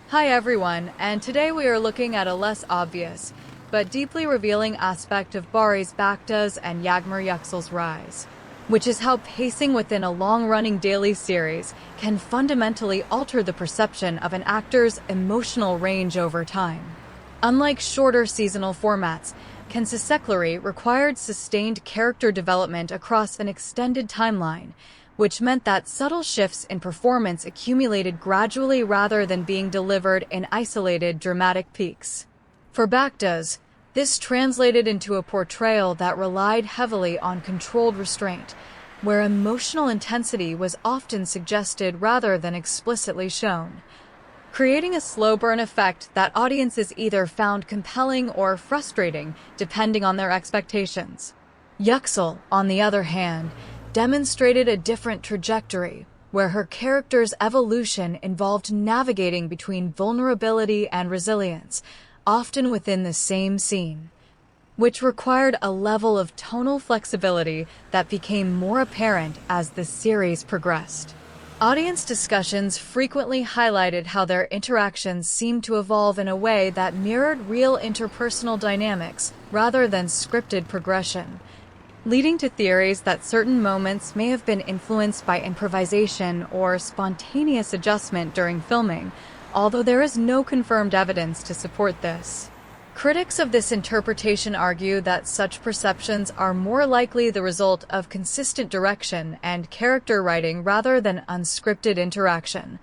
Hi everyone, and today we are looking at a less obvious, but deeply revealing aspect of Bari's Baktas and Yagmur Yuksel's rise, which is how pacing within a long-running daily series can fundamentally alter the perception of an actor's emotional range over time. Unlike shorter seasonal formats, Consistently required sustained character development across an extended timeline, which meant that subtle shifts in performance accumulated gradually rather than being delivered in isolated dramatic peaks. For Baktas, this translated into a portrayal that relied heavily on controlled restraint, where emotional intensity was often suggested rather than explicitly shown, creating a slow burn effect that audiences either found compelling or frustrating, depending on their expectations. Yuksel, on the other hand, demonstrated a different trajectory, where her character's evolution involved navigating between vulnerability and resilience, often within the same scene, which required a level of tonal flexibility that became more apparent as the series progressed. Audience discussions frequently highlighted how their interactions seemed to evolve in a way that mirrored real interpersonal dynamics rather than scripted progression, leading to theories that certain moments may have been influenced by improvisation or spontaneous adjustment during filming, although there is no confirmed evidence to support this. Critics of this interpretation argue that such perceptions are more likely the result of consistent direction and character writing rather than unscripted interaction,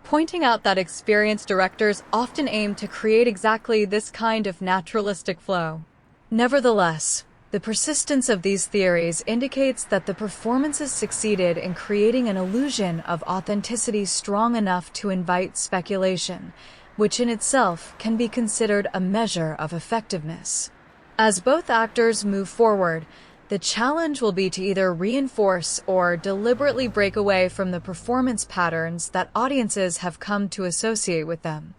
pointing out that experienced directors often aim to create exactly this kind of naturalistic flow. Nevertheless, the persistence of these theories indicates that the performances succeeded in creating an illusion of authenticity strong enough to invite speculation, which in itself can be considered a measure of effectiveness. As both actors move forward, the challenge will be to either reinforce or deliberately break away from the performance patterns that audiences have come to associate with them,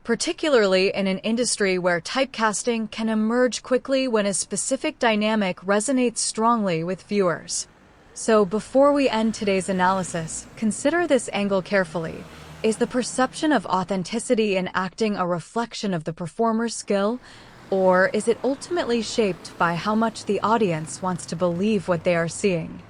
particularly in an industry where typecasting can emerge quickly when a specific dynamic resonates strongly with viewers. So before we end today's analysis, consider this angle carefully. Is the perception of authenticity in acting a reflection of the performer's skill, or is it ultimately shaped by how much the audience wants to believe what they are seeing?